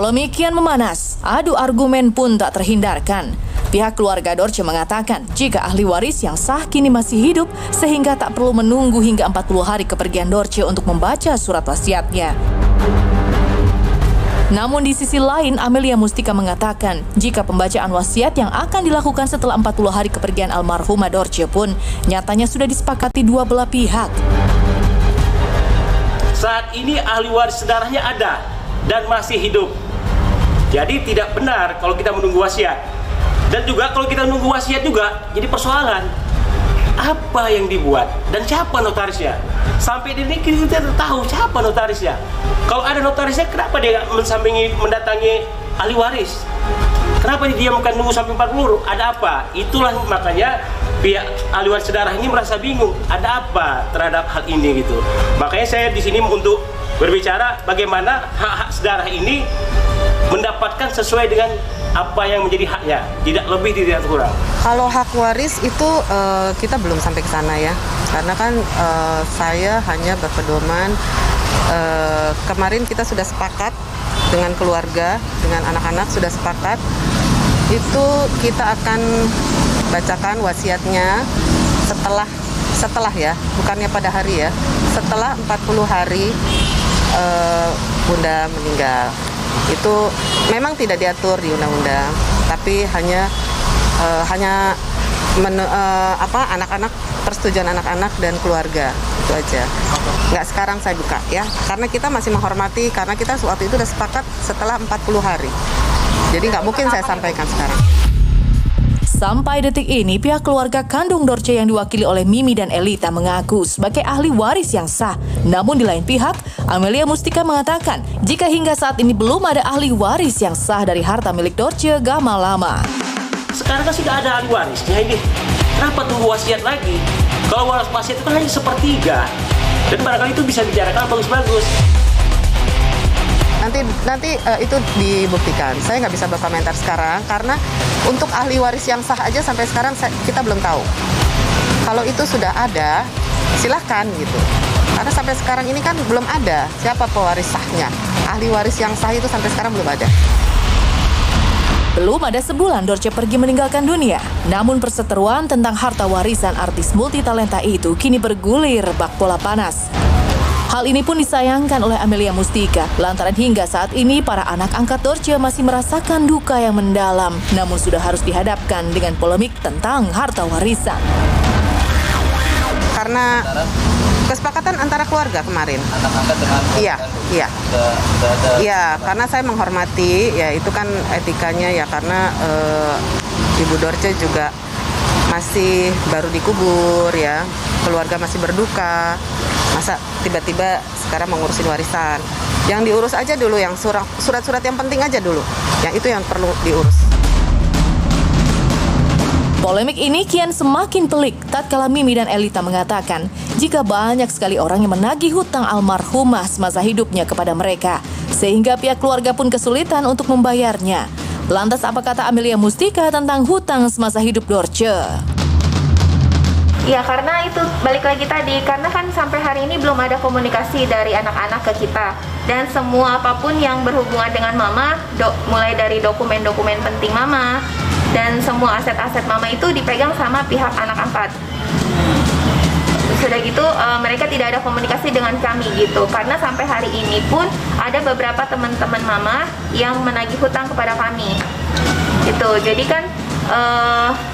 Polemik kian memanas, adu argumen pun tak terhindarkan. Pihak keluarga Dorce mengatakan jika ahli waris yang sah kini masih hidup sehingga tak perlu menunggu hingga 40 hari kepergian Dorce untuk membaca surat wasiatnya. Namun di sisi lain, Amelia Mustika mengatakan jika pembacaan wasiat yang akan dilakukan setelah 40 hari kepergian almarhumah Dorce pun nyatanya sudah disepakati dua belah pihak. Saat ini ahli waris sedarahnya ada dan masih hidup. Jadi tidak benar kalau kita menunggu wasiat. Dan juga kalau kita menunggu wasiat juga jadi persoalan. Apa yang dibuat dan siapa notarisnya? Sampai di sini kita tidak tahu siapa notarisnya. Kalau ada notarisnya, kenapa dia mendatangi ahli waris? Kenapa dia bukan nunggu sampai 40? Ada apa? Itulah makanya pihak ahli waris sedarah ini merasa bingung. Ada apa terhadap hal ini gitu. Makanya saya di sini untuk berbicara bagaimana hak-hak sedarah ini mendapatkan sesuai dengan apa yang menjadi haknya, tidak lebih tidak kurang. Kalau hak waris itu kita belum sampai ke sana ya, karena kan saya hanya berpedoman kemarin kita sudah sepakat dengan keluarga, dengan anak-anak sudah sepakat itu kita akan bacakan wasiatnya setelah ya, bukannya pada hari ya, setelah 40 hari Bunda meninggal. Itu memang tidak diatur di undang-undang, tapi hanya anak-anak, persetujuan anak-anak dan keluarga, itu aja. Nggak sekarang saya buka ya, karena kita masih menghormati, karena kita waktu itu sudah sepakat setelah 40 hari. Jadi nggak mungkin saya sampaikan sekarang. Sampai detik ini, pihak keluarga kandung Dorce yang diwakili oleh Mimi dan Elita mengaku sebagai ahli waris yang sah. Namun di lain pihak, Amelia Mustika mengatakan jika hingga saat ini belum ada ahli waris yang sah dari harta milik Dorce Gamalama. Sekarang kan sudah ada ahli warisnya ini. Kenapa tunggu wasiat lagi? Kalau wasiat itu kan hanya sepertiga. Dan barangkali itu bisa dibicarakan bagus-bagus. Nanti itu dibuktikan. Saya nggak bisa berkomentar sekarang karena untuk ahli waris yang sah aja sampai sekarang kita belum tahu. Kalau itu sudah ada, silahkan gitu. Karena sampai sekarang ini kan belum ada siapa pewaris sahnya. Ahli waris yang sah itu sampai sekarang belum ada. Belum ada sebulan Dorce pergi meninggalkan dunia. Namun perseteruan tentang harta warisan artis multitalenta itu kini bergulir bak bola panas. Hal ini pun disayangkan oleh Amelia Mustika, lantaran hingga saat ini para anak angkat Dorce masih merasakan duka yang mendalam, namun sudah harus dihadapkan dengan polemik tentang harta warisan. Karena kesepakatan antara keluarga kemarin. Anak angkat dengan Iya, karena saya menghormati, ya itu kan etikanya ya, karena Ibu Dorce juga masih baru dikubur ya, keluarga masih berduka. Masa tiba-tiba sekarang mengurusin warisan? Yang diurus aja dulu, yang surat-surat yang penting aja dulu. Yang itu yang perlu diurus. Polemik ini kian semakin pelik tatkala Mimi dan Elita mengatakan jika banyak sekali orang yang menagih hutang almarhumah semasa hidupnya kepada mereka, sehingga pihak keluarga pun kesulitan untuk membayarnya. Lantas apa kata Amelia Mustika tentang hutang semasa hidup Dorce? Ya karena itu balik lagi tadi, karena kan sampai hari ini belum ada komunikasi dari anak-anak ke kita. Dan semua apapun yang berhubungan dengan mama, mulai dari dokumen-dokumen penting mama, dan semua aset-aset mama itu dipegang sama pihak anak angkat. Sudah gitu mereka tidak ada komunikasi dengan kami gitu. Karena sampai hari ini pun ada beberapa teman-teman mama yang menagih hutang kepada kami. Gitu. Jadi kan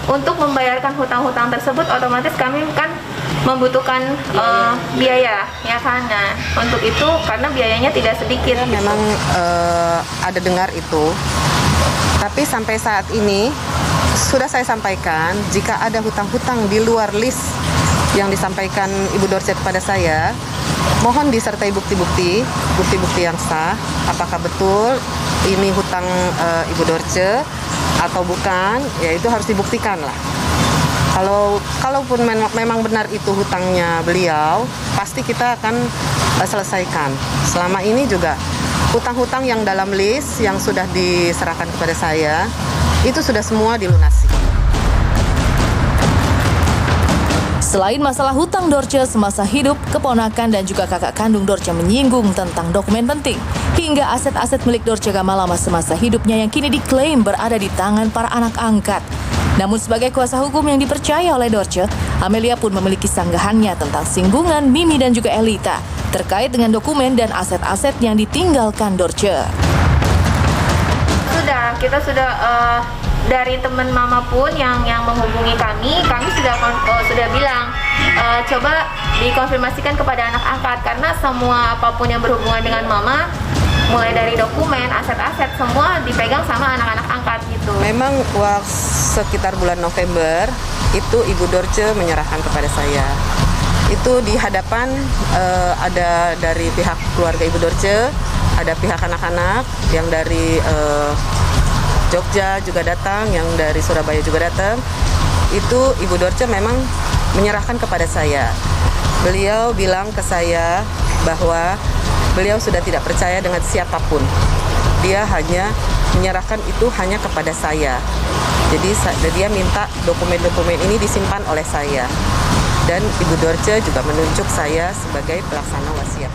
untuk membayarkan hutang-hutang tersebut otomatis kami kan membutuhkan biaya ya kan. Nah, untuk itu karena biayanya tidak sedikit. Memang ada dengar itu. Tapi sampai saat ini sudah saya sampaikan jika ada hutang-hutang di luar list yang disampaikan Ibu Dorce kepada saya, mohon disertai bukti-bukti yang sah. Apakah betul ini hutang Ibu Dorce atau bukan, ya itu harus dibuktikan lah. Kalaupun memang benar itu hutangnya beliau, pasti kita akan selesaikan. Selama ini juga hutang-hutang yang dalam list yang sudah diserahkan kepada saya, itu sudah semua dilunasi. Selain masalah hutang Dorce semasa hidup, keponakan dan juga kakak kandung Dorce menyinggung tentang dokumen penting hingga aset-aset milik Dorce Gamalama semasa hidupnya yang kini diklaim berada di tangan para anak angkat. Namun sebagai kuasa hukum yang dipercaya oleh Dorce, Amelia pun memiliki sanggahannya tentang singgungan Mimi dan juga Elita terkait dengan dokumen dan aset-aset yang ditinggalkan Dorce. Kita sudah dari teman mama pun yang menghubungi kami sudah bilang coba dikonfirmasikan kepada anak angkat, karena semua apapun yang berhubungan dengan mama, mulai dari dokumen, aset-aset, semua dipegang sama anak-anak angkat gitu. Memang sekitar bulan November itu Ibu Dorce menyerahkan kepada saya. Itu di hadapan ada dari pihak keluarga Ibu Dorce, ada pihak anak-anak yang dari Jogja juga datang, yang dari Surabaya juga datang. Itu Ibu Dorce memang menyerahkan kepada saya. Beliau bilang ke saya bahwa beliau sudah tidak percaya dengan siapapun. Dia hanya menyerahkan itu hanya kepada saya. Jadi dia minta dokumen-dokumen ini disimpan oleh saya. Dan Ibu Dorce juga menunjuk saya sebagai pelaksana wasiat.